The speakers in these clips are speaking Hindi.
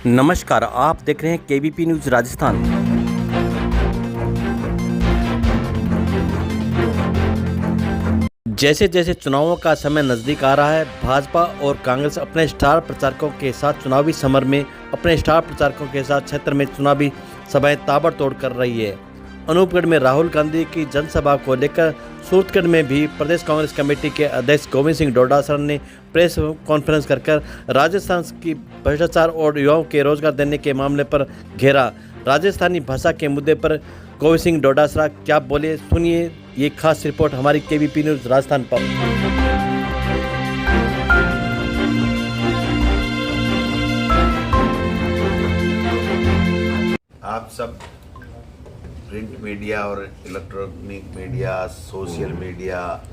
नमस्कार, आप देख रहे हैं केबीपी न्यूज़ राजस्थान। जैसे जैसे चुनावों का समय नज़दीक आ रहा है, भाजपा और कांग्रेस अपने स्टार प्रचारकों के साथ चुनावी समर में अपने स्टार प्रचारकों के साथ क्षेत्र में चुनावी सभाएं ताबड़तोड़ कर रही है। अनूपगढ़ में राहुल गांधी की जनसभा को लेकर सूरतगढ़ में भी प्रदेश कांग्रेस कमेटी के अध्यक्ष गोविंद सिंह डोटासरा ने प्रेस कॉन्फ्रेंस कर राजस्थान की भ्रष्टाचार और युवाओं के रोजगार देने के मामले पर घेरा। राजस्थानी भाषा के मुद्दे पर गोविंद सिंह डोटासरा क्या बोले, सुनिए ये खास रिपोर्ट हमारी केबीपी न्यूज़ राजस्थान पर। आप सब प्रिंट मीडिया और electronic media, social media,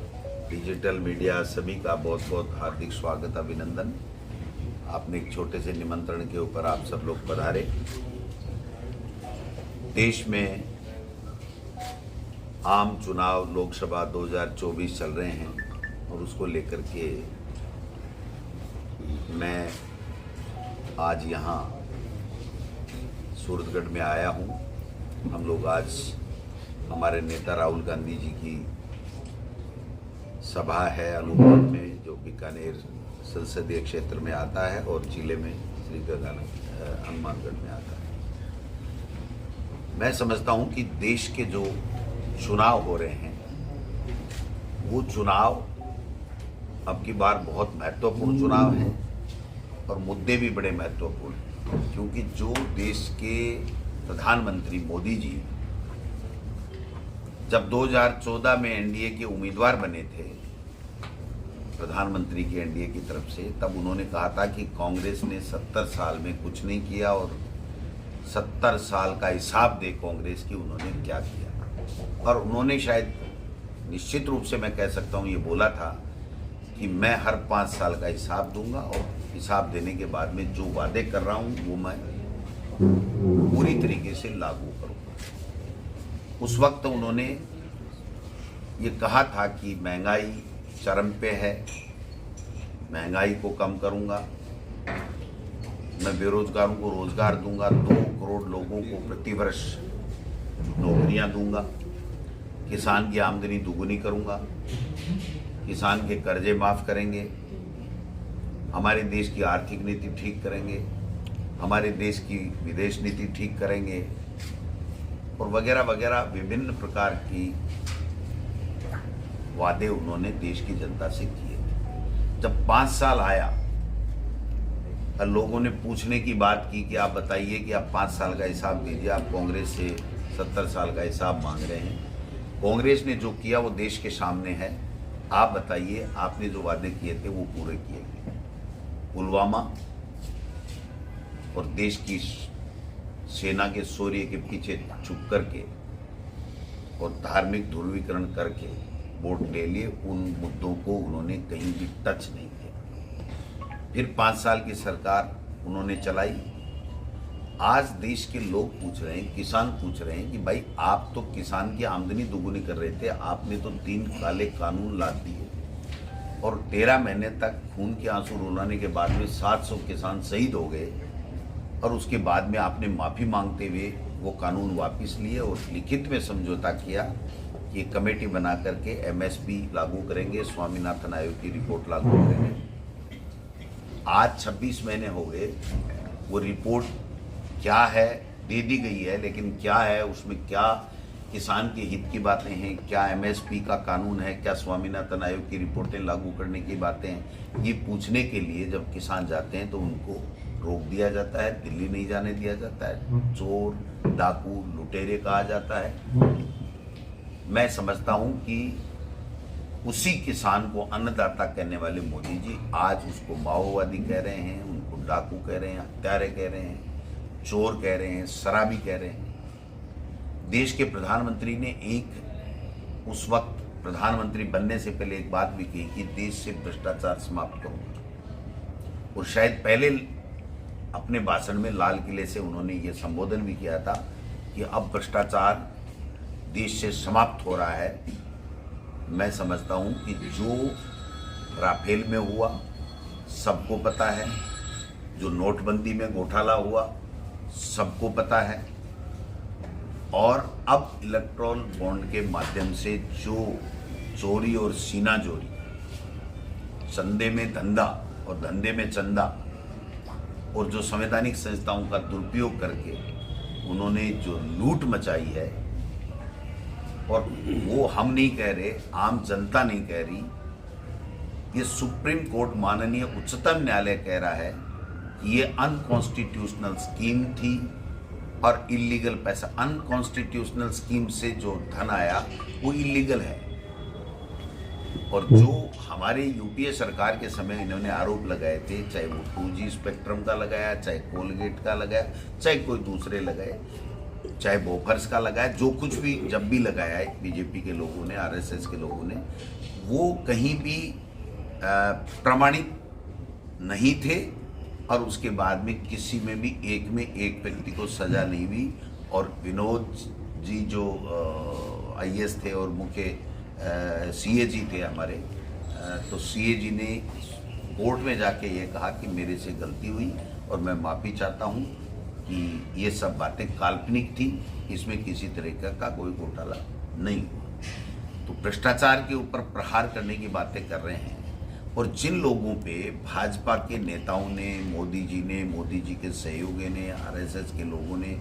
digital media सभी का बहुत बहुत हार्दिक स्वागत, अभिनंदन। आपने एक छोटे से निमंत्रण के ऊपर आप सब लोग पधारे। देश में आम चुनाव लोकसभा 2024 चल रहे हैं और उसको लेकर के मैं आज यहाँ सूरतगढ़ में आया हूँ। हम लोग आज हमारे नेता राहुल गांधी जी की सभा है अनूपगढ़ में, जो बीकानेर संसदीय क्षेत्र में आता है और जिले में श्री हनुमानगढ़ में आता है। मैं समझता हूँ कि देश के जो चुनाव हो रहे हैं वो चुनाव अब की बार बहुत महत्वपूर्ण चुनाव है और मुद्दे भी बड़े महत्वपूर्ण हैं, क्योंकि जो देश के प्रधानमंत्री मोदी जी जब 2014 में एनडीए के उम्मीदवार बने थे, प्रधानमंत्री के एनडीए की तरफ से, तब उन्होंने कहा था कि कांग्रेस ने 70 साल में कुछ नहीं किया और 70 साल का हिसाब दे कांग्रेस की उन्होंने क्या किया। और उन्होंने शायद निश्चित रूप से मैं कह सकता हूँ ये बोला था कि मैं हर 5 साल का हिसाब दूंगा और हिसाब देने के बाद में जो वादे कर रहा हूँ वो मैं पूरी तरीके से लागू करूंगा। उस वक्त उन्होंने ये कहा था कि महंगाई चरम पे है, महंगाई को कम करूंगा, मैं बेरोजगारों को रोजगार दूंगा, 2 करोड़ लोगों को प्रतिवर्ष नौकरियां दूंगा, किसान की आमदनी दुगुनी करूंगा, किसान के कर्जे माफ करेंगे, हमारे देश की आर्थिक नीति ठीक करेंगे, हमारे देश की विदेश नीति ठीक करेंगे और वगैरह वगैरह विभिन्न प्रकार की वादे उन्होंने देश की जनता से किए थे। जब 5 साल आया और लोगों ने पूछने की बात की कि आप बताइए कि आप 5 साल का हिसाब दीजिए, आप कांग्रेस से 70 साल का हिसाब मांग रहे हैं, कांग्रेस ने जो किया वो देश के सामने है, आप बताइए आपने जो वादे किए थे वो पूरे किए गए। पुलवामा और देश की सेना के शौर्य के पीछे छुप करके और धार्मिक ध्रुवीकरण करके वोट ले लिए, उन मुद्दों को उन्होंने कहीं भी टच नहीं किया। फिर 5 साल की सरकार उन्होंने चलाई। आज देश के लोग पूछ रहे हैं, किसान पूछ रहे हैं कि भाई आप तो किसान की आमदनी दुगुनी कर रहे थे, आपने तो 3 काले कानून ला दिए और 13 महीने तक खून के आंसू रुलाने के बाद में 700 किसान शहीद हो गए और उसके बाद में आपने माफ़ी मांगते हुए वो कानून वापस लिए और लिखित में समझौता किया कि कमेटी बना करके एमएसपी लागू करेंगे, स्वामीनाथन आयोग की रिपोर्ट लागू करेंगे। आज 26 महीने हो गए, वो रिपोर्ट क्या है दे दी गई है, लेकिन क्या है उसमें, क्या किसान के हित की बातें हैं, क्या एमएसपी का कानून है, क्या स्वामीनाथन आयोग की रिपोर्टें लागू करने की बातें हैं, ये पूछने के लिए जब किसान जाते हैं तो उनको रोक दिया जाता है, दिल्ली नहीं जाने दिया जाता है, चोर, डाकू, लुटेरे कहा जाता है। मैं समझता हूं कि उसी किसान को अन्नदाता कहने वाले मोदी जी आज उसको माओवादी कह रहे हैं, उनको डाकू कह रहे हैं, हत्यारे कह रहे हैं, चोर कह रहे हैं, शराबी कह रहे हैं। देश के प्रधानमंत्री ने उस वक्त प्रधानमंत्री बनने से पहले एक बात भी कही कि देश से भ्रष्टाचार समाप्त करूंगा, और शायद पहले अपने भाषण में लाल किले से उन्होंने ये संबोधन भी किया था कि अब भ्रष्टाचार देश से समाप्त हो रहा है। मैं समझता हूं कि जो राफेल में हुआ सबको पता है, जो नोटबंदी में घोटाला हुआ सबको पता है, और अब इलेक्ट्रॉल बॉन्ड के माध्यम से जो चोरी और सीना चोरी, चंदे में धंधा और धंधे में चंदा, और जो संवैधानिक संस्थाओं का दुरुपयोग करके उन्होंने जो लूट मचाई है, और वो हम नहीं कह रहे, आम जनता नहीं कह रही, ये सुप्रीम कोर्ट माननीय उच्चतम न्यायालय कह रहा है कि ये अनकॉन्स्टिट्यूशनल स्कीम थी और इलीगल पैसा, अनकॉन्स्टिट्यूशनल स्कीम से जो धन आया वो इलीगल है। और जो हमारे यूपीए सरकार के समय इन्होंने आरोप लगाए थे, चाहे वो 2G स्पेक्ट्रम का लगाया, चाहे कोलगेट का लगाया, चाहे कोई दूसरे लगाए, चाहे बोफर्स का लगाया, जो कुछ भी जब भी लगाया है बीजेपी के लोगों ने, आरएसएस के लोगों ने, वो कहीं भी प्रमाणित नहीं थे, और उसके बाद में किसी में भी एक व्यक्ति को सजा नहीं हुई। और विनोद जी जो आईएएस थे और मुख्य सीएजी थे हमारे, तो सीएजी ने कोर्ट में जाके ये कहा कि मेरे से गलती हुई और मैं माफ़ी चाहता हूँ कि ये सब बातें काल्पनिक थी, इसमें किसी तरीके का कोई घोटाला नहीं हुआ। तो भ्रष्टाचार के ऊपर प्रहार करने की बातें कर रहे हैं, और जिन लोगों पे भाजपा के नेताओं ने, मोदी जी के सहयोगी ने, आरएसएस के लोगों ने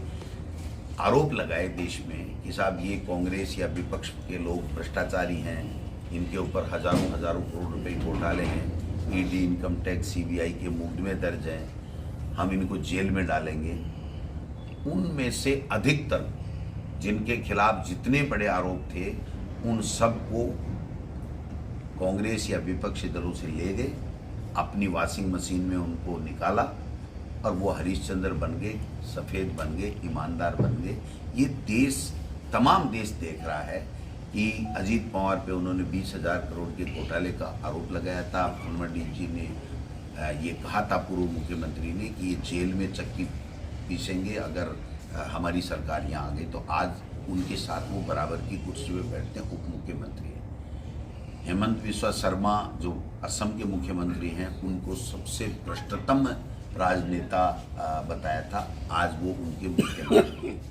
आरोप लगाए देश में कि साहब ये कांग्रेस या विपक्ष के लोग भ्रष्टाचारी हैं, इनके ऊपर हजारों करोड़ रुपए घोटाले हैं, ईडी, इनकम टैक्स, सीबीआई के मुकदमे दर्ज हैं, हम इनको जेल में डालेंगे। उनमें से अधिकतर जिनके खिलाफ जितने बड़े आरोप थे, उन सबको कांग्रेस या विपक्षी दलों से ले गए, अपनी वॉशिंग मशीन में उनको निकाला, और वो हरिश्चंद्र बन गए, सफ़ेद बन गए, ईमानदार बन गए। ये देश, तमाम देश देख रहा है कि अजीत पवार पे उन्होंने 20,000 करोड़ के घोटाले का आरोप लगाया था। फडणवीस जी ने ये कहा था, पूर्व मुख्यमंत्री ने, कि ये जेल में चक्की पीसेंगे अगर हमारी सरकार यहाँ आ गई। तो आज उनके साथ वो बराबर की कुर्सी पर बैठते हैं, उप मुख्यमंत्री। हेमंत बिस्वा शर्मा जो असम के मुख्यमंत्री हैं, उनको सबसे भ्रष्टतम राजनेता बताया था, आज वो उनके मुख्यमंत्री हैं।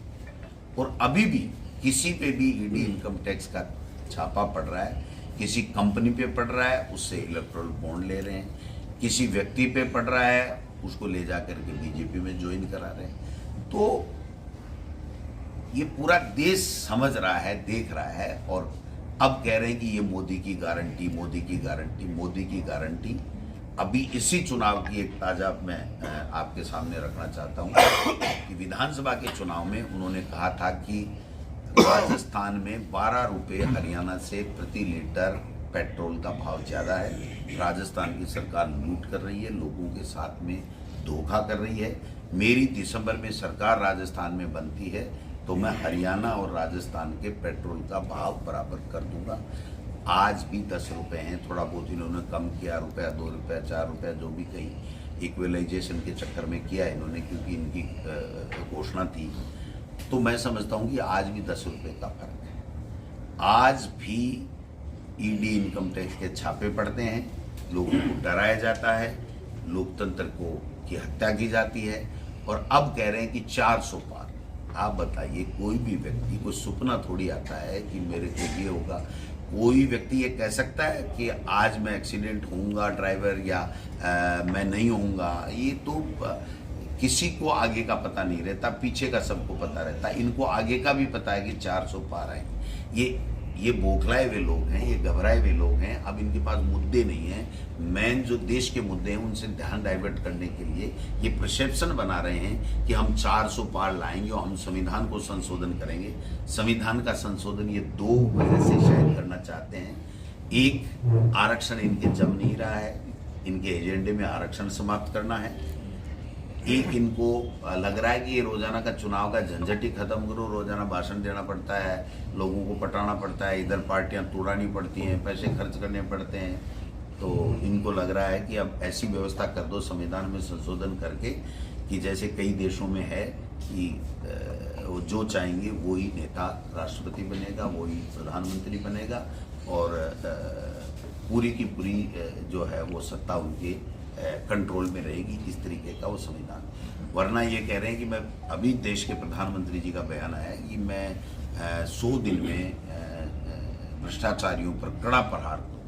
और अभी भी किसी पे भी ईडी, इनकम टैक्स का छापा पड़ रहा है, किसी कंपनी पे पड़ रहा है, उससे इलेक्ट्रल बॉन्ड ले रहे हैं, किसी व्यक्ति पे पड़ रहा है, उसको ले जा करके बीजेपी में ज्वाइन करा रहे हैं। तो ये पूरा देश समझ रहा है, देख रहा है, और अब कह रहे हैं कि ये मोदी की गारंटी, मोदी की गारंटी, मोदी की गारंटी। अभी इसी चुनाव की एक ताजा मैं आपके सामने रखना चाहता हूँ कि विधानसभा के चुनाव में उन्होंने कहा था कि राजस्थान में 12 रुपये हरियाणा से प्रति लीटर पेट्रोल का भाव ज़्यादा है, राजस्थान की सरकार लूट कर रही है, लोगों के साथ में धोखा कर रही है। मेरी दिसंबर में सरकार राजस्थान में बनती है तो मैं हरियाणा और राजस्थान के पेट्रोल का भाव बराबर कर दूंगा। आज भी 10 रुपये हैं, थोड़ा बहुत इन्होंने कम किया, रुपया, 2 रुपया, 4 रुपया, जो भी कहीं इक्वलाइजेशन के चक्कर में किया इन्होंने, क्योंकि इनकी घोषणा थी। तो मैं समझता हूँ कि आज भी 10 रुपये का फर्क है। आज भी ईडी, इनकम टैक्स के छापे पड़ते हैं, लोगों को डराया जाता है, लोकतंत्र की हत्या की जाती है, और अब कह रहे हैं कि 400 पार। आप बताइए, कोई भी व्यक्ति को सपना थोड़ी आता है कि मेरे को ये होगा। कोई व्यक्ति ये कह सकता है कि आज मैं एक्सीडेंट होऊंगा ड्राइवर, या मैं नहीं होऊंगा? ये तो किसी को आगे का पता नहीं रहता, पीछे का सबको पता रहता है। इनको आगे का भी पता है कि 400 पार आएंगे। ये बौखलाए हुए लोग हैं, ये घबराए हुए लोग हैं। अब इनके पास मुद्दे नहीं हैं, मेन जो देश के मुद्दे हैं उनसे ध्यान डाइवर्ट करने के लिए ये परसेप्शन बना रहे हैं कि हम 400 पार लाएंगे और हम संविधान को संशोधन करेंगे। संविधान का संशोधन ये 2 वजह से शायद करना चाहते हैं। एक, आरक्षण इनके जम नहीं रहा है, इनके एजेंडे में आरक्षण समाप्त करना है। एक, इनको लग रहा है कि ये रोजाना का चुनाव का झंझट ही खत्म करो, रोजाना भाषण देना पड़ता है, लोगों को पटाना पड़ता है, इधर पार्टियां तोड़ानी पड़ती हैं, पैसे खर्च करने पड़ते हैं। तो इनको लग रहा है कि अब ऐसी व्यवस्था कर दो संविधान में संशोधन करके कि जैसे कई देशों में है कि वो जो चाहेंगे वही नेता राष्ट्रपति बनेगा, वही प्रधानमंत्री बनेगा, और पूरी की पूरी जो है वो सत्ता उनके कंट्रोल में रहेगी, इस तरीके का वो संविधान। वरना ये कह रहे हैं कि मैं अभी देश के प्रधानमंत्री जी का बयान आया कि मैं 100 दिन में भ्रष्टाचारियों पर कड़ा प्रहार दूँ।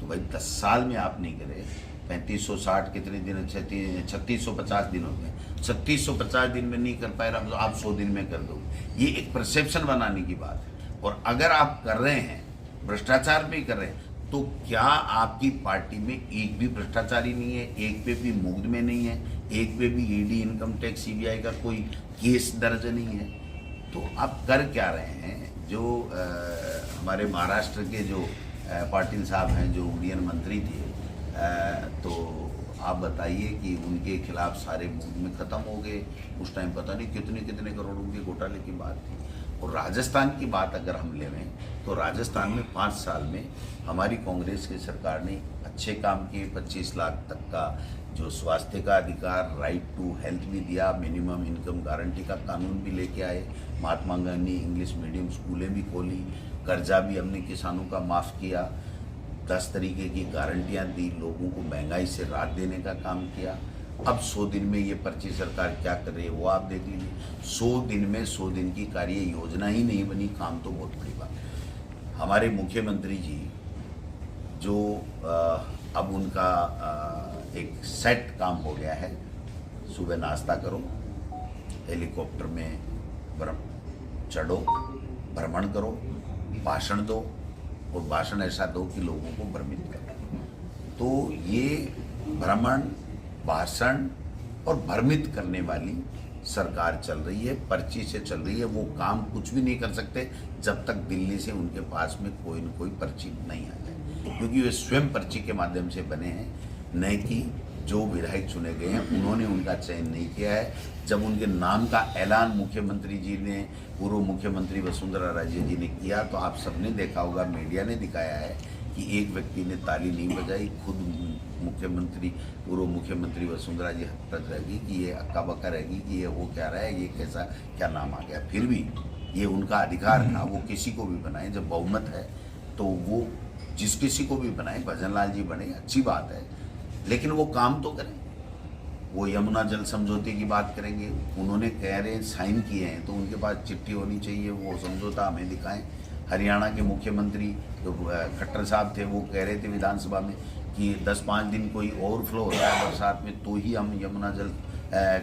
तो भाई 10 साल में आप नहीं करे, 3560 कितने दिन, 3650 दिन हो गए, 3650 दिन में नहीं कर पाए तो आप 100 दिन में कर दो। ये एक परसेप्शन बनाने की बात है। और अगर आप कर रहे हैं, भ्रष्टाचार भी कर रहे हैं, तो क्या आपकी पार्टी में एक भी भ्रष्टाचारी नहीं है, एक पे भी मुग्ध में नहीं है, एक पे भी ईडी, इनकम टैक्स, सीबीआई का कोई केस दर्ज नहीं है? तो आप कर क्या रहे हैं? जो हमारे महाराष्ट्र के जो पाटिल साहब हैं, जो यूनियन मंत्री थे, तो आप बताइए कि उनके खिलाफ सारे मुकदमे में ख़त्म हो गए। उस टाइम पता नहीं कितने कितने करोड़ों के घोटाले की बात थी। और राजस्थान की बात अगर हम ले लें तो राजस्थान में 5 साल में हमारी कांग्रेस की सरकार ने अच्छे काम किए। 25 लाख तक का जो स्वास्थ्य का अधिकार, राइट टू हेल्थ भी दिया, मिनिमम इनकम गारंटी का कानून भी लेके आए, महात्मा गांधी इंग्लिश मीडियम स्कूलें भी खोली, कर्जा भी हमने किसानों का माफ़ किया, 10 तरीके की गारंटियां दी, लोगों को महंगाई से राहत देने का काम किया। अब 100 दिन में ये पर्ची सरकार क्या कर रही है वो आप देख लीजिए। 100 दिन में 100 दिन की कार्य योजना ही नहीं बनी, काम तो बहुत बड़ी बात है। हमारे मुख्यमंत्री जी जो अब उनका एक सेट काम हो गया है, सुबह नाश्ता करो, हेलीकॉप्टर में चढ़ो, भ्रमण करो, भाषण दो, और भाषण ऐसा दो कि लोगों को भ्रमित करो। तो ये भ्रमण, भाषण और भ्रमित करने वाली सरकार चल रही है, पर्ची से चल रही है। वो काम कुछ भी नहीं कर सकते जब तक दिल्ली से उनके पास में कोई न कोई पर्ची नहीं आ जाए, क्योंकि वे स्वयं पर्ची के माध्यम से बने हैं, न कि जो विधायक चुने गए हैं उन्होंने उनका चयन नहीं किया है। जब उनके नाम का ऐलान मुख्यमंत्री जी ने, पूर्व मुख्यमंत्री वसुंधरा राजे जी ने किया, तो आप सबने देखा होगा, मीडिया ने दिखाया है कि एक व्यक्ति ने ताली नहीं बजाई, खुद मुख्यमंत्री, पूर्व मुख्यमंत्री वसुंधरा जी हतप्रभ रहेगी कि ये अक्का बक्का रहेगी कि ये हो क्या रहा है, ये कैसा क्या नाम आ गया। फिर भी ये उनका अधिकार था, वो किसी को भी बनाए। जब बहुमत है तो वो जिस किसी को भी बनाए, भजन लाल जी बने, अच्छी बात है, लेकिन वो काम तो करें। वो यमुना जल समझौते की बात करेंगे, उन्होंने कह रहे साइन किए हैं तो उनके पास चिट्ठी होनी चाहिए, वो समझौता हमें दिखाएं। हरियाणा के मुख्यमंत्री जो खट्टर साहब थे वो कह रहे थे विधानसभा में कि 10-5 दिन कोई ओवरफ्लो होता है बरसात में तो ही हम यमुना जल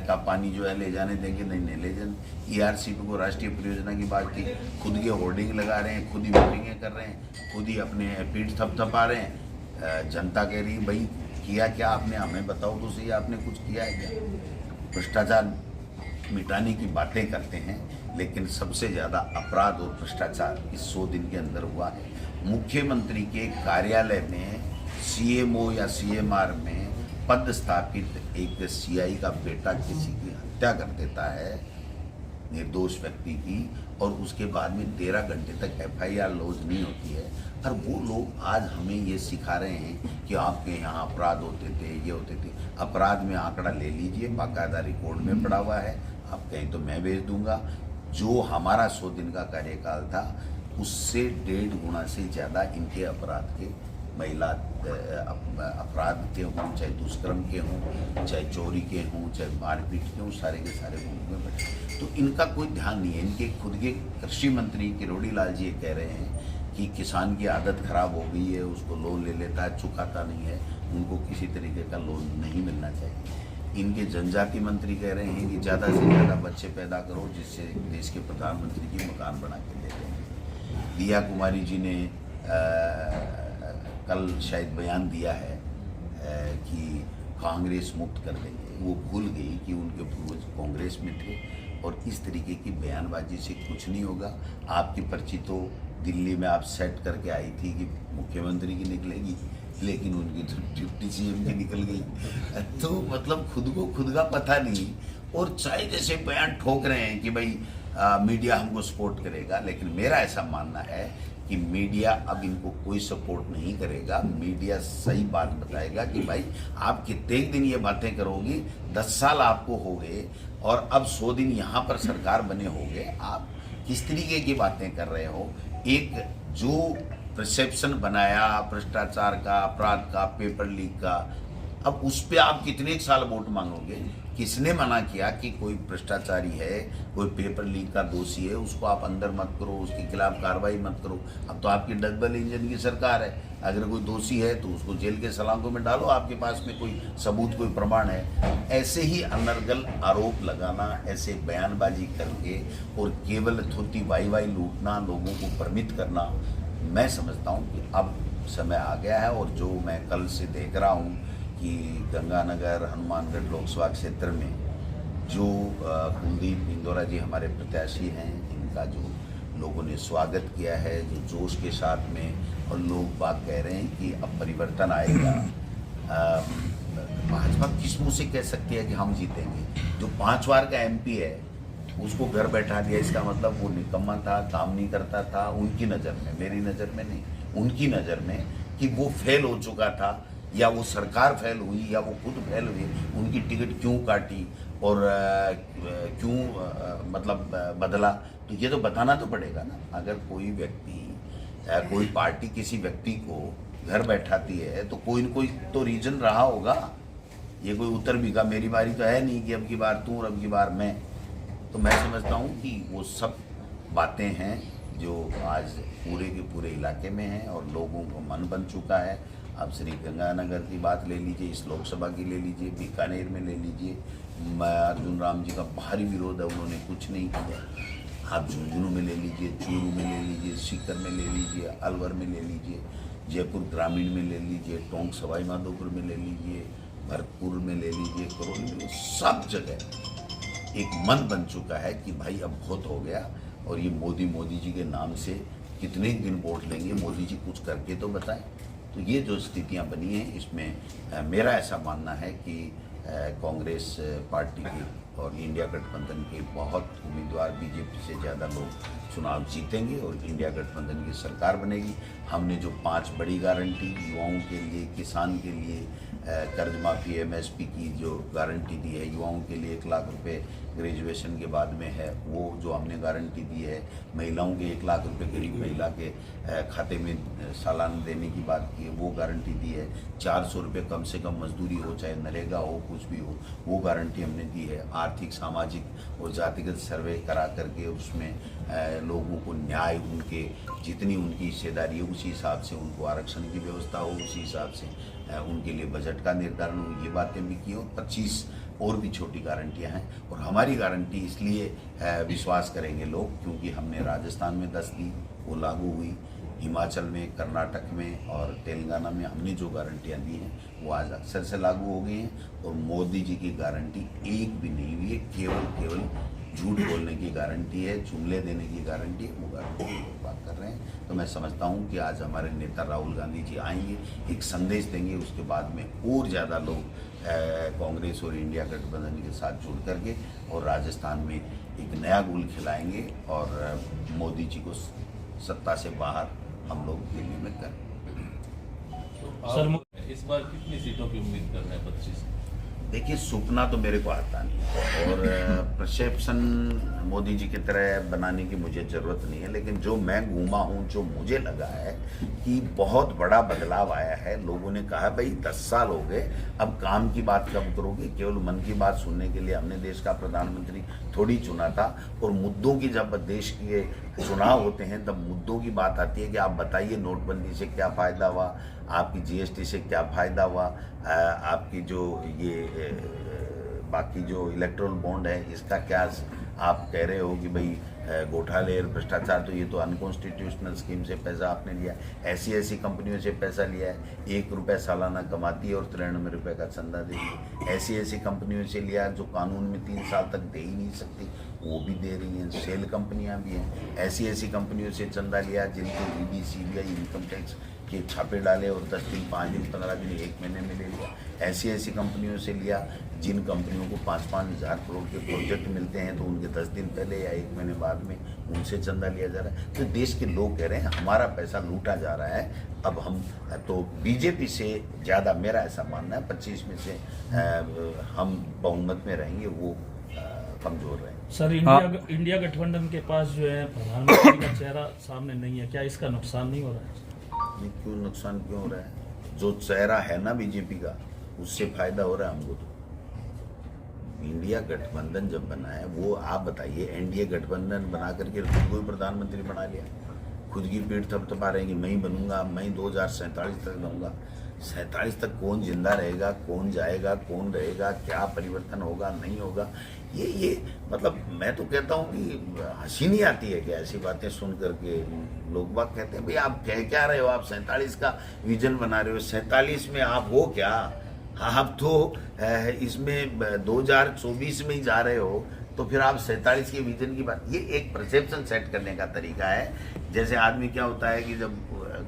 का पानी जो है ले जाने देंगे, नहीं ले जाने। ERCP को राष्ट्रीय परियोजना की बात की, खुद के होर्डिंग लगा रहे हैं, खुद ही मीटिंगें कर रहे हैं, खुद ही अपने पीठ थपथपा रहे हैं। जनता कह रही है भाई किया क्या आपने, हमें बताओ तो सही, आपने कुछ किया है क्या? भ्रष्टाचार मिटाने की बातें करते हैं, लेकिन सबसे ज़्यादा अपराध और भ्रष्टाचार इस 100 दिन के अंदर हुआ है। मुख्यमंत्री के कार्यालय में CMO या CMR में पद स्थापित एक CI का बेटा किसी की हत्या कर देता है, निर्दोष व्यक्ति की, और उसके बाद में 13 घंटे तक FIR लॉन्च नहीं होती है। और वो लोग आज हमें ये सिखा रहे हैं कि आपके यहाँ अपराध होते थे, ये होते थे। अपराध में आंकड़ा ले लीजिए, बाकायदा रिकॉर्ड में पड़ा हुआ है, आप कहें तो मैं भेज दूंगा। जो हमारा 100 दिन का कार्यकाल था उससे 1.5 गुना से ज़्यादा इनके अपराध के, महिला अपराध के हों, चाहे दुष्कर्म के हों, चाहे चोरी के हों, चाहे मारपीट के हों, सारे के सारे मुल्क में बैठे। तो इनका कोई ध्यान नहीं है। इनके खुद के कृषि मंत्री किरोड़ी लाल जी ये कह रहे हैं कि किसान की आदत खराब हो गई है, उसको लोन ले लेता है, चुकाता नहीं है, उनको किसी तरीके का लोन नहीं मिलना चाहिए। इनके जनजाति मंत्री कह रहे हैं कि ज़्यादा से ज़्यादा बच्चे पैदा करो, जिससे देश के प्रधानमंत्री जी मकान बना के देते हैं। दिया कुमारी जी ने कल शायद बयान दिया है कि कांग्रेस मुक्त कर देंगे। वो भूल गई कि उनके पूर्वज कांग्रेस में थे, और इस तरीके की बयानबाजी से कुछ नहीं होगा। आपकी पर्ची तो दिल्ली में आप सेट करके आई थी कि मुख्यमंत्री की निकलेगी, लेकिन उनकी तो डिप्टी CM की निकल गई। तो मतलब खुद को खुद का पता नहीं, और चाहे जैसे बयान ठोक रहे हैं कि भाई मीडिया हमको सपोर्ट करेगा, लेकिन मेरा ऐसा मानना है कि मीडिया अब इनको कोई सपोर्ट नहीं करेगा। मीडिया सही बात बताएगा कि भाई आप कितने दिन ये बातें करोगी, 10 साल आपको हो गए और अब 100 दिन यहाँ पर सरकार बने हो गए, आप किस तरीके की बातें कर रहे हो। एक जो परसेप्शन बनाया भ्रष्टाचार का, अपराध का, पेपर लीक का, अब उस पे आप कितने साल वोट मांगोगे? किसने मना किया कि कोई भ्रष्टाचारी है, कोई पेपर लीक का दोषी है, उसको आप अंदर मत करो, उसके खिलाफ कार्रवाई मत करो? अब तो आपकी डबल इंजन की सरकार है। अगर कोई दोषी है तो उसको जेल के सलाखों में डालो, आपके पास में कोई सबूत, कोई प्रमाण है। ऐसे ही अनर्गल आरोप लगाना, ऐसे बयानबाजी करके और केवल थोती वाई लूटना, लोगों को भ्रमित करना, मैं समझता हूँ कि अब समय आ गया है। और जो मैं कल से देख रहा हूँ कि गंगानगर, हनुमानगढ़ लोकसभा क्षेत्र में जो कुलदीप इंदौरा जी हमारे प्रत्याशी हैं, इनका जो लोगों ने स्वागत किया है, जो जोश के साथ में, और लोग बात कह रहे हैं कि अब परिवर्तन आएगा। भाजपा किस मुँह से कह सकती है कि हम जीतेंगे? जो 5 बार का MP है उसको घर बैठा दिया, इसका मतलब वो निकम्मा था, काम नहीं करता था उनकी नज़र में, मेरी नज़र में नहीं, उनकी नज़र में, कि वो फेल हो चुका था, या वो सरकार फेल हुई, या वो खुद फेल हुई, उनकी टिकट क्यों काटी और क्यों मतलब बदला, तो ये तो बताना तो पड़ेगा ना। अगर कोई व्यक्ति, कोई पार्टी किसी व्यक्ति को घर बैठाती है तो कोई न कोई तो रीजन रहा होगा। ये कोई उत्तर भी का मेरी बारी तो है नहीं कि अब की बार तू और अब की बार मैं। तो मैं समझता हूँ कि वो सब बातें हैं जो आज पूरे के पूरे इलाके में हैं और लोगों को मन बन चुका है। अब श्री गंगानगर की बात ले लीजिए, इस लोकसभा की ले लीजिए, बीकानेर में ले लीजिए, अर्जुन राम जी का भारी विरोध है, उन्होंने कुछ नहीं किया। आप झुंझुनू में ले लीजिए, चूरू में ले लीजिए, सीकर में ले लीजिए, अलवर में ले लीजिए, जयपुर ग्रामीण में ले लीजिए, टोंक सवाई माधोपुर में ले लीजिए, भरतपुर में ले लीजिए, करौली में, सब जगह एक मन बन चुका है कि भाई अब बहुत हो गया। और ये मोदी जी के नाम से कितने दिन वोट लेंगे, मोदी जी कुछ करके तो बताएं। तो ये जो स्थितियां बनी हैं, इसमें मेरा ऐसा मानना है कि कांग्रेस पार्टी की और इंडिया गठबंधन के बहुत उम्मीदवार, बीजेपी से ज़्यादा लोग चुनाव जीतेंगे और इंडिया गठबंधन की सरकार बनेगी। हमने जो 5 बड़ी गारंटी युवाओं के लिए, किसान के लिए, कर्ज माफ़ी, MSP की जो गारंटी दी है, युवाओं के लिए 1 लाख रुपए ग्रेजुएशन के बाद में है, वो जो हमने गारंटी दी है, महिलाओं के 1 लाख रुपए गरीब महिला के खाते में सालाना देने की बात की है, वो गारंटी दी है। 400 रुपये कम से कम मजदूरी हो, चाहे नरेगा हो, कुछ भी हो, वो गारंटी हमने दी है। आर्थिक, सामाजिक और जातिगत सर्वे करा करके उसमें लोगों को न्याय, उनके जितनी उनकी हिस्सेदारी है उसी हिसाब से उनको आरक्षण की व्यवस्था हो, उसी हिसाब से उनके लिए बजट का निर्धारण हो, ये बातें भी की। और 25 और भी छोटी गारंटियां हैं। और हमारी गारंटी इसलिए विश्वास करेंगे लोग क्योंकि हमने राजस्थान में 10 दी, वो लागू हुई, हिमाचल में, कर्नाटक में और तेलंगाना में हमने जो गारंटियां दी हैं वो आज अक्सर से लागू हो गई हैं। और मोदी जी की गारंटी एक भी नहीं हुई है, केवल झूठ बोलने की गारंटी है, जुमले देने की गारंटी है, वो गारंटी की लोग बात कर रहे हैं। तो मैं समझता हूँ कि आज हमारे नेता राहुल गांधी जी आएंगे, एक संदेश देंगे, उसके बाद में और ज़्यादा लोग कांग्रेस और इंडिया गठबंधन के साथ जुड़ करके और राजस्थान में एक नया गुल खिलाएंगे और मोदी जी को सत्ता से बाहर हम लोग दिल्ली में करें। सर, इस बार कितनी सीटों की उम्मीद कर रहे हैं? 25। देखिए, सपना तो मेरे को आता नहीं और परसेप्शन मोदी जी की तरह बनाने की मुझे ज़रूरत नहीं है। लेकिन जो मैं घूमा हूँ, जो मुझे लगा है कि बहुत बड़ा बदलाव आया है। लोगों ने कहा भाई 10 साल हो गए, अब काम की बात कब करोगे? केवल मन की बात सुनने के लिए हमने देश का प्रधानमंत्री थोड़ी चुना था। और मुद्दों की जब देश के चुनाव होते हैं तब मुद्दों की बात आती है कि आप बताइए नोटबंदी से क्या फ़ायदा हुआ, आपकी GST से क्या फ़ायदा हुआ, आपकी जो ये बाकी जो इलेक्ट्रल बॉन्ड है इसका क्या आप कह रहे हो कि भाई घोटाले और भ्रष्टाचार, तो ये तो अनकॉन्स्टिट्यूशनल स्कीम से पैसा आपने लिया, ऐसी कंपनियों से पैसा लिया है, 1 रुपये सालाना कमाती है और 93 रुपये का चंदा देती है। ऐसी कंपनियों से लिया जो कानून में 3 साल तक दे ही नहीं सकती, वो भी दे रही हैं। सेल कंपनियां भी हैं। ऐसी कंपनियों से चंदा लिया जिनको ED, CBI, इनकम टैक्स के छापे डाले और 10 दिन, 5 दिन, 15 दिन, 1 महीने में ले लिया। ऐसी कंपनियों से लिया जिन कंपनियों को 5-5 हज़ार करोड़ के प्रोजेक्ट मिलते हैं तो उनके 10 दिन पहले या 1 महीने बाद में उनसे चंदा लिया जा रहा है। तो देश के लोग कह रहे हैं हमारा पैसा लूटा जा रहा है। अब हम तो बीजेपी से ज़्यादा, मेरा ऐसा मानना है, 25 में से हम बहुमत में रहेंगे, वो कमज़ोर रहे। सर, इंडिया गठबंधन के पास जो है प्रधानमंत्री का चेहरा सामने नहीं है, क्या इसका नुकसान नहीं हो रहा है? क्यों नुकसान क्यों हो रहा है? जो चेहरा है ना बीजेपी का, उससे फायदा हो रहा है हमको। तो इंडिया गठबंधन जब बना है, वो आप बताइए, एनडीए गठबंधन बना करके खुद को ही प्रधानमंत्री बना लिया, खुद की पीठ थपथपा रहे हैं कि मैं ही बनूंगा, मैं ही 2047 तक रहूँगा। 47 तक कौन जिंदा रहेगा, कौन जाएगा, कौन रहेगा, क्या परिवर्तन होगा, नहीं होगा, ये मतलब मैं तो कहता हूँ कि हंसी नहीं आती है कि ऐसी बातें सुन करके। लोग बाग कहते हैं भाई आप कह क्या रहे हो, आप 47 का विजन बना रहे हो, 47 में आप हो क्या? आप तो इसमें 2024 में ही जा रहे हो, तो फिर आप 47 के विजन की बात, ये एक परसेप्शन सेट करने का तरीका है। जैसे आदमी क्या होता है कि जब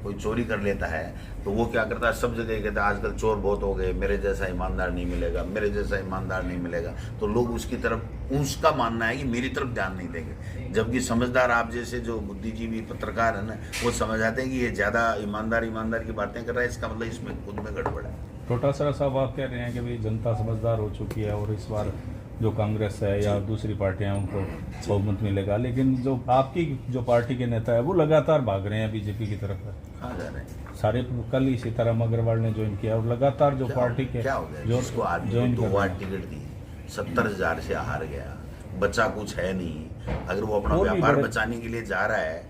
कोई चोरी कर लेता है तो वो क्या करता है, सब जगह कहता है आजकल चोर बहुत हो गए, मेरे जैसा ईमानदार नहीं मिलेगा, मेरे जैसा ईमानदार नहीं मिलेगा, तो लोग उसकी तरफ, उसका मानना है कि मेरी तरफ ध्यान नहीं देंगे। जबकि समझदार आप जैसे जो बुद्धिजीवी पत्रकार है ना, वो समझ आते हैं कि ये ज़्यादा ईमानदार की बातें कर रहा है, इसका मतलब इसमें खुद में गड़बड़ है। डॉक्टर साहब आप कह रहे हैं कि भाई जनता समझदार हो चुकी है और इस बार जो कांग्रेस है या दूसरी पार्टियां उनको बहुमत मिलेगा, लेकिन जो आपकी जो पार्टी के नेता है वो लगातार भाग रहे हैं बीजेपी की तरफ। कहाँ जा रहे हैं? सारे कल ही सीताराम अग्रवाल ने ज्वाइन किया और लगातार जो पार्टी के क्या हो गया, जो जिसको आदमी ज्वाइन को कर 2 रहे बार हैं। टिकट दी, 70,000 से हार गया, बचा कुछ है नहीं, अगर वो अपना और भी व्यापार बड़े- बचाने के लिए जा रहा है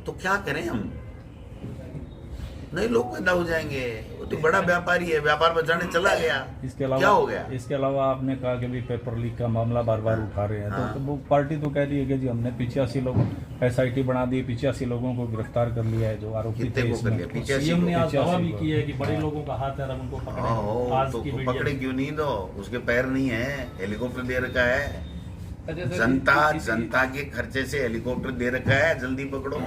तो क्या करें हम? नहीं लोग पैदा हो जाएंगे, वो तो बड़ा व्यापारी है, व्यापार बचाने चला गया, इसके अलावा क्या हो गया? इसके अलावा आपने कहा कि भी पेपर लीक का मामला बार बार उठा रहे हैं, हाँ। तो वो पार्टी तो कह रही है कि जी हमने 85 लोग SIT बना दी, 85 लोगों को गिरफ्तार कर लिया है जो आरोपी कितने थे को कर इसमें। लिया? 85 सीएम ने आज 85 दावा भी को। किया है कि बड़े लोगों का हाथ है, अब उनको पकड़े। आज तो की मीडिया पकड़े में। क्यों नहीं? दो उसके पैर नहीं है, हेलीकॉप्टर दे रखा है, जनता के खर्चे से हेलीकॉप्टर दे रखा है, जल्दी पकड़ो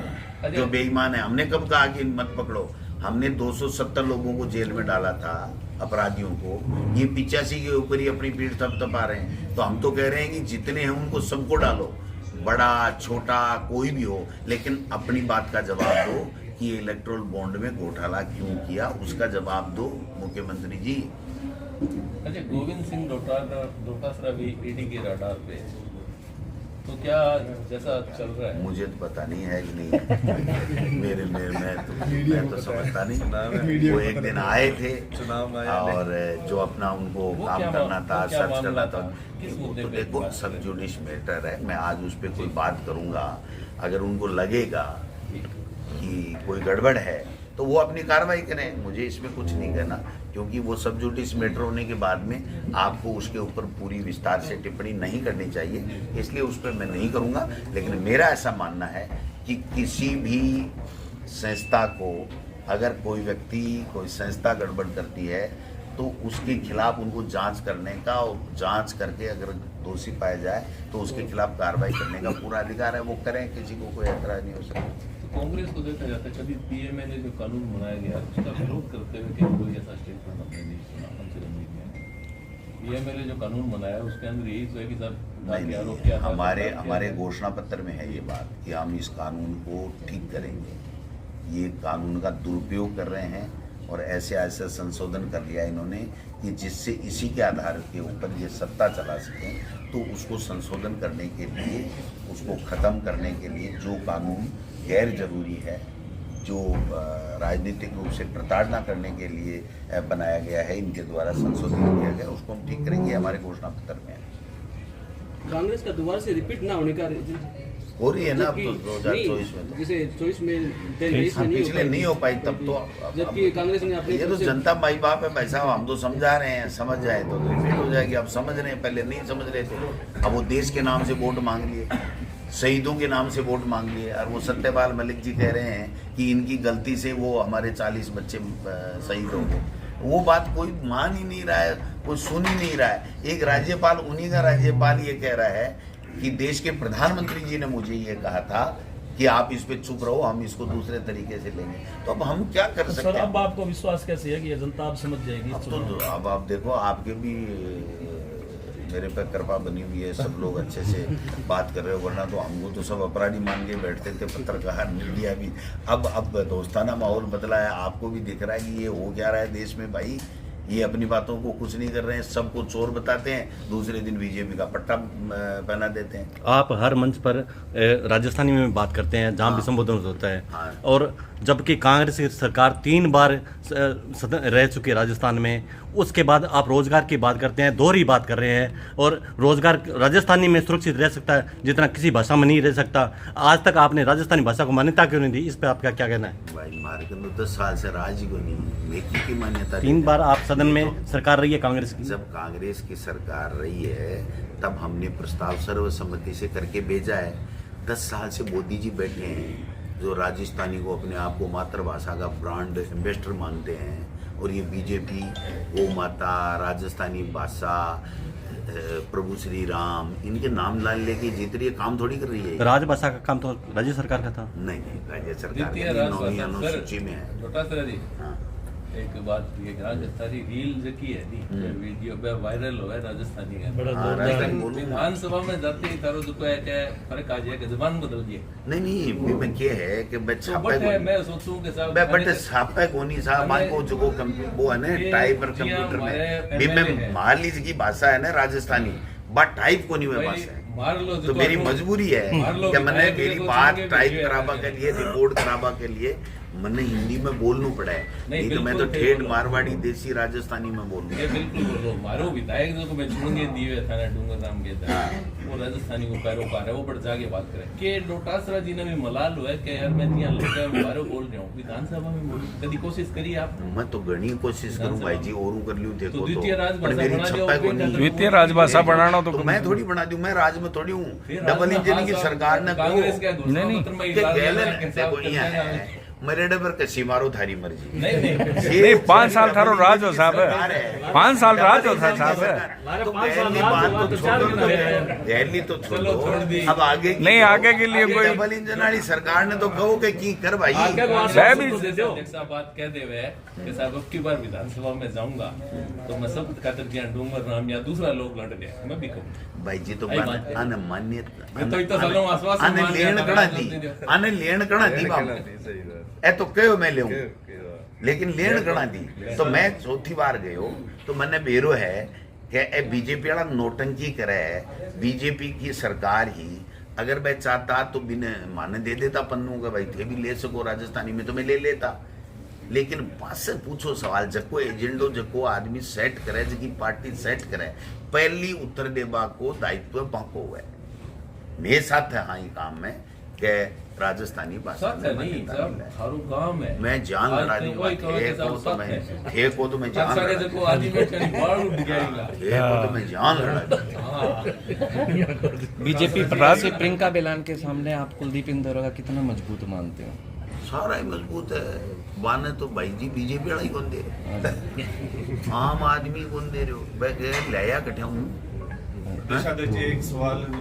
जो बेईमान है। हमने कब कहा कि मत पकड़ो? हमने 270 लोगों को जेल में डाला था, अपराधियों को, ये 85 के ऊपर ही अपनी पीठ थपथपा रहे हैं। तो हम तो कह रहे हैं कि जितने हैं उनको सबको डालो, बड़ा छोटा कोई भी हो, लेकिन अपनी बात का जवाब दो कि इलेक्ट्रोल बॉन्ड में घोटाला क्यों किया, उसका जवाब दो मुख्यमंत्री जी। अच्छा, गोविंद सिंह डोटासरा भी ईडी के रडार पे, तो क्या जैसा चल रहा है? मुझे तो पता नहीं है कि नहीं, मैं तो समझता नहीं। वो एक दिन आए थे और जो अपना उनको वो काम क्या करना था, वो क्या सर्च मामला करना था, था? किस वो मुद्दे तो पे देखो बात सब करें? जुडिश मैटर है, मैं आज उस पर कोई बात करूंगा। अगर उनको लगेगा कि कोई गड़बड़ है तो वो अपनी कार्रवाई करें, मुझे इसमें कुछ नहीं कहना, क्योंकि वो सब जुडिस मैटर होने के बाद में आपको उसके ऊपर पूरी विस्तार से टिप्पणी नहीं करनी चाहिए, इसलिए उस पर मैं नहीं करूंगा। लेकिन मेरा ऐसा मानना है कि किसी भी संस्था को, अगर कोई व्यक्ति, कोई संस्था गड़बड़ करती है तो उसके खिलाफ उनको जांच करने का, और जांच करके अगर दोषी पाया जाए तो उसके खिलाफ कार्रवाई करने का पूरा अधिकार है, वो करें, किसी को कोई ऐतराज नहीं हो सकता। तो कांग्रेस को देखा जाता है, कभी पीएमए ने जो कानून बनाया गया उसका विरोध करते हुए कहीं कोई ऐसा स्टेटमेंट हमने नहीं सुना हमसे रणनीति में। पीएमए ने जो कानून बनाया उसके अंदर यही तो है कि सब नहीं, हमारे घोषणा पत्र में है ये बात कि हम इस कानून को ठीक करेंगे। ये कानून का दुरुपयोग कर रहे हैं और ऐसे संशोधन कर लिया इन्होंने कि जिससे इसी के आधार के ऊपर ये सत्ता चला सकें। तो उसको संशोधन करने के लिए, उसको ख़त्म करने के लिए जो कानून गैर जरूरी है, जो राजनीतिक रूप से प्रताड़ना करने के लिए बनाया गया है, इनके द्वारा संशोधित किया गया, उसको हम ठीक करेंगे, हमारे घोषणा पत्र में है। कांग्रेस का दोबारा से रिपीट ना होने का हो रही है ना अब तो 2024 में तो। जैसे 24 में पिछले नहीं हो पाई तब तो जबकि कांग्रेस ने अपने ये तो जनता माई बाप है भाई साहब, हम तो समझा रहे हैं, समझ जाए तो रिपीट हो जाएगी। अब समझ रहे हैं, पहले नहीं समझ रहे थे। अब वो देश के नाम से वोट मांग लिए, शहीदों के नाम से वोट मांग लिए, और वो सत्यपाल मलिक जी कह रहे हैं कि इनकी गलती से वो हमारे 40 बच्चे शहीद हो गए। वो बात कोई मान ही नहीं रहा है, कोई सुन ही नहीं रहा है। एक राज्यपाल, उन्हीं का राज्यपाल ये कह रहा है कि देश के प्रधानमंत्री जी ने मुझे ये कहा था कि आप इस पे चुप रहो, हम इसको दूसरे तरीके से लेंगे। तो अब हम क्या कर सकते सर, हैं? अब आपको विश्वास कैसे है कि ये जनता अब समझ जाएगी? अब आप देखो, आपके भी मेरे पे कृपा बनी हुई है, सब लोग अच्छे से बात कर रहे हो, वरना तो हमको तो सब अपराधी मान के बैठते थे, पत्रकार, मीडिया भी। अब दोस्ताना माहौल बदला है, आपको भी दिख रहा है कि ये हो क्या रहा है देश में भाई। ये अपनी बातों को कुछ नहीं कर रहे हैं, सबको चोर बताते हैं, दूसरे दिन बीजेपी का पट्टा पहना देते हैं। आप हर मंच पर राजस्थानी में बात करते हैं जहां भी संबोधन होता है, हाँ। और जबकि कांग्रेस की सरकार 3 बार रह चुकी है राजस्थान में, उसके बाद आप रोजगार की बात करते हैं, दोहरी बात कर रहे हैं। और रोजगार राजस्थानी में सुरक्षित रह सकता है जितना किसी भाषा में नहीं रह सकता। आज तक आपने राजस्थानी भाषा को मान्यता क्यों नहीं दी? इस पर आपका क्या कहना है? भाई मार के 10 साल से राज को नहीं व्यक्ति की मान्यता 3 बार आप सदन में सरकार रही है कांग्रेस की। जब कांग्रेस की सरकार रही है तब हमने प्रस्ताव सर्वसम्मति से करके भेजा है। 10 साल से मोदी जी बैठे हैं जो राजस्थानी को अपने आप को मातृभाषा का ब्रांड एम्बेसडर मानते हैं, और ये बीजेपी गौ माता, राजस्थानी भाषा, प्रभु श्री राम, इनके नाम लाल लेके जीत रही है, काम थोड़ी कर रही है। राजभाषा का काम तो राज्य सरकार का था। नहीं, राज्य सरकार द्वितीय की राजभाषा, 9वीं अनुसूची में है। छोटा सा जी हाँ। एक बात ये राजस्थानी रील जो की है नी वीडियो पे वायरल हो है राजस्थानी का, बड़ा हाँ, जोरदार राजस्थानी बोलो। विधानसभा में जाते ही तारो दुको है क्या फर्क आ जाए कि जबान बदल दिए। नहीं भी मैं क्या है कि मैं तो छापा बट है मैं सोचूं कि साहब बट छापा कोनी साहब मान को जो वो है ना टाइप और कंप्यूटर में भी मैं माली की भाषा है ना राजस्थानी, बट टाइप को नहीं हुआ भाषा है। मार लो तो मेरी मजबूरी है कि मैंने मेरी बात टाइप कराबा के लिए, रिकॉर्ड कराबा के लिए मैंने हिंदी में बोलना पड़ा है, नहीं तो मैं तो ठेठ मारवाड़ी देसी राजस्थानी में बोल ये बिल्कुल बोलो। मारो विधायक जो को मैं चुनूंगे दिए थाना डूंगर नाम के था, वो राजस्थानी को पैरोकार है, वो बढ़ जाके बात करे के डोटासरा जी ने भी मलाल हुआ है कि यार मैं यहाँ लोग मारो बोल रहा हूँ विधानसभा में बोल, कभी कोशिश करिए आप। मैं तो घनी कोशिश करूँ भाई जी, और कर लूँ देखो तो द्वितीय राजभाषा बनाना तो मैं थोड़ी बना दूं, मैं राज में थोड़ी हूँ। डबल इंजन की सरकार ने कांग्रेस का मेरे डबर कसी मारो थारी मर्जी। नहीं 5 साल थारो राज हो साहब है, 5 साल राज हो साहब है। तो पहली बात तो छोड़ो, दिल्ली तो छोड़ो, अब आगे नहीं आगे के लिए कोई डबल इंजन वाली सरकार ने तो कहो कि की कर भाई बात कह दे कि साहब अब की बार विधानसभा में जाऊंगा तो मैं सब खातर ज्ञान डूंगर नाम या दूसरा लोग लड़ गया, मैं भी कहूँ भाई जी तो मान्य लेन कड़ा दी ए तो कहो मैं लेऊं, लेकिन लेन कड़ा दी। तो मैं चौथी बार गयो तो मैंने बेरो है कि ए बीजेपी वाला नोटंकी करे है। बीजेपी की सरकार ही अगर मैं चाहता तो बिना माने दे देता पन्नू का भाई थे भी ले सको राजस्थानी में तो मैं ले लेता, लेकिन पास से पूछो सवाल जको एजेंडो जको आदमी सेट करे, जकी पार्टी सेट करे, पहली उत्तर देवा को दायित्व बांको हुआ है। मेरे साथ है हाँ ये काम में के राजस्थानी भाषा में काम है। मैं जान लड़ा दूंगा, थे को तो मैं जान लड़ा बीजेपी प्रदेश से प्रियंका बेलान के सामने आप कुलदीप इंदौरा का कितना मजबूत मानते हो? सारा ही मजबूत है। वाने तो भाई जी बीजेपी वाला ही कौन दे रहे, आम आदमी कौन दे रहे हो? मैं लाया कटे हूँ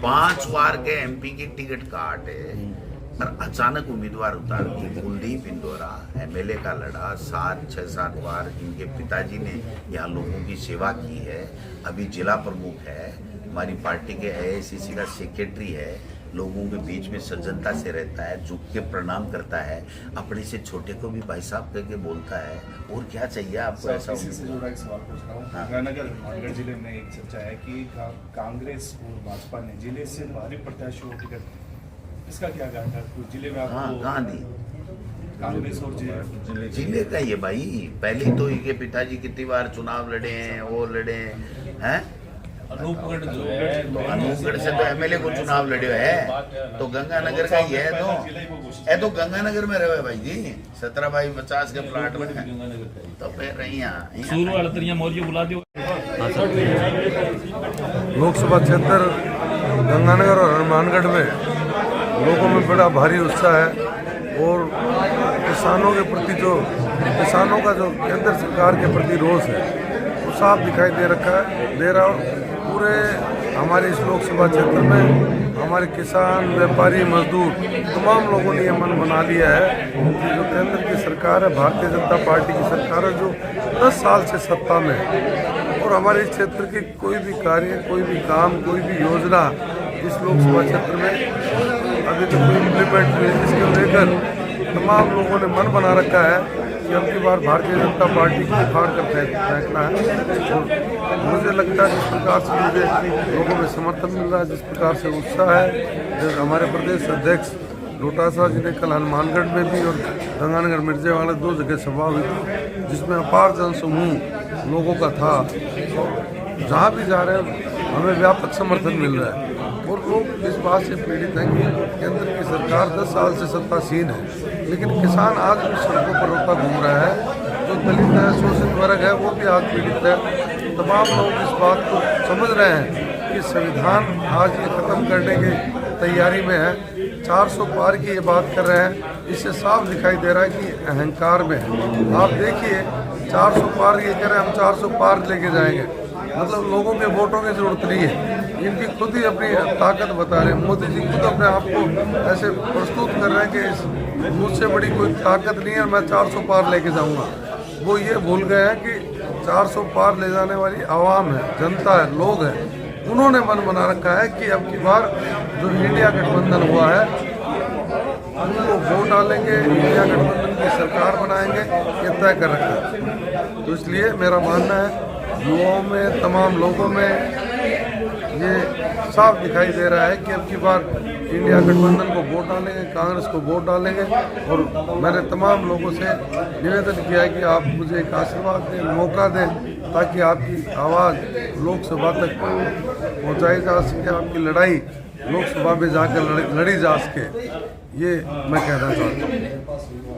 5 बार के एमपी की टिकट काट है और अचानक उम्मीदवार उतार दिए। कुलदीप इंदौरा एमएलए का लड़ा, 6-7 बार इनके पिताजी ने यहाँ लोगों की सेवा की है, अभी जिला प्रमुख है, हमारी पार्टी के एआईसीसी का सेक्रेटरी है, लोगों के बीच में सज्जनता से रहता है, झुक के प्रणाम करता है, अपने से छोटे को भी भाई साहब करके बोलता है। और क्या चाहिए आपको? ऐसा इसी से जुड़ा एक सवाल पूछ रहा हूँ। गंगानगर हनुमानगढ़ जिले में एक चर्चा है कि कांग्रेस और भाजपा ने जिले से बाहरी प्रत्याशियों को टिकट दी, इसका क्या कारण है? जिले में आपको कहाँ दी? कांग्रेस और जिले का ये भाई पहले तो इनके पिताजी कितनी बार चुनाव लड़े हैं, वो लड़े हैं। अनूपगढ़ जो है अनूपगढ़ से तो एमएलए को चुनाव लड़े है, तो गंगानगर का ये है तो गंगानगर में रहे भाई जी 17/50 के प्लाट में, तो फिर लोकसभा क्षेत्र गंगानगर और हनुमानगढ़ में लोगों में बड़ा भारी उत्साह है, और किसानों के प्रति जो किसानों का जो केंद्र सरकार के प्रति रोष है वो साफ दिखाई दे रहा है। पूरे हमारे इस लोकसभा क्षेत्र में हमारे किसान, व्यापारी, मजदूर तमाम लोगों ने यह मन बना लिया है कि जो केंद्र की सरकार है, भारतीय जनता पार्टी की सरकार है, जो 10 साल से सत्ता में है, और हमारे इस क्षेत्र की कोई भी कार्य, कोई भी काम, कोई भी योजना इस लोकसभा क्षेत्र में अभी तक कोई इम्प्लीमेंट हुई, जिसको लेकर तमाम लोगों ने मन बना रखा है कि अब की बार भारतीय जनता पार्टी को उखाड़ कर फेंकना है। और मुझे लगता है जिस प्रकार से मुझे लोगों में समर्थन मिल रहा है, जिस प्रकार से उत्साह है, जो हमारे प्रदेश अध्यक्ष डोटासरा जी ने कल हनुमानगढ़ में भी और गंगानगर मिर्जेवाड़ा 2 जगह सभा हुई थी, जिसमें अपार जनसमूह लोगों का था। जहाँ भी जा रहे हैं हमें व्यापक समर्थन मिल रहा है और लोग इस बात से पीड़ित हैं कि केंद्र की सरकार 10 साल से सत्तासीन है, लेकिन किसान आज भी सड़कों पर रोता घूम रहा है। जो दलित है, शोषित वर्ग है, वो भी आज पीड़ित है। तमाम लोग इस बात को समझ रहे हैं कि संविधान आज ये खत्म करने की तैयारी में है। 400 पार की ये बात कर रहे हैं, इससे साफ दिखाई दे रहा है कि अहंकार में है। आप देखिए 400 पार ये कह रहे हैं हम 400 पार लेके जाएंगे, मतलब लोगों के वोटों की जरूरत नहीं है। इनकी खुद ही अपनी ताकत बता रहे हैं। मोदी जी खुद अपने आप को ऐसे प्रस्तुत कर रहे हैं कि मुझसे बड़ी कोई ताकत नहीं है, मैं 400 पार लेके जाऊंगा। वो ये भूल गए हैं कि 400 पार ले जाने वाली आवाम है, जनता है, लोग हैं। उन्होंने मन बना रखा है कि अब की बार जो इंडिया गठबंधन हुआ है उनको वोट डालेंगे, इंडिया गठबंधन की सरकार बनाएंगे, ये तय कर रखा है। तो इसलिए मेरा मानना है युवाओं में, तमाम लोगों में ये साफ दिखाई दे रहा है कि अब की बार इंडिया गठबंधन को वोट डालेंगे, कांग्रेस को वोट डालेंगे। और मैंने तमाम लोगों से निवेदन किया है कि आप मुझे एक आशीर्वाद दें, मौका दें, ताकि आपकी आवाज़ लोकसभा तक पहुंचाई जा सके, आपकी लड़ाई लोकसभा में जाकर लड़ी जा सके। ये मैं कहना चाहता हूँ।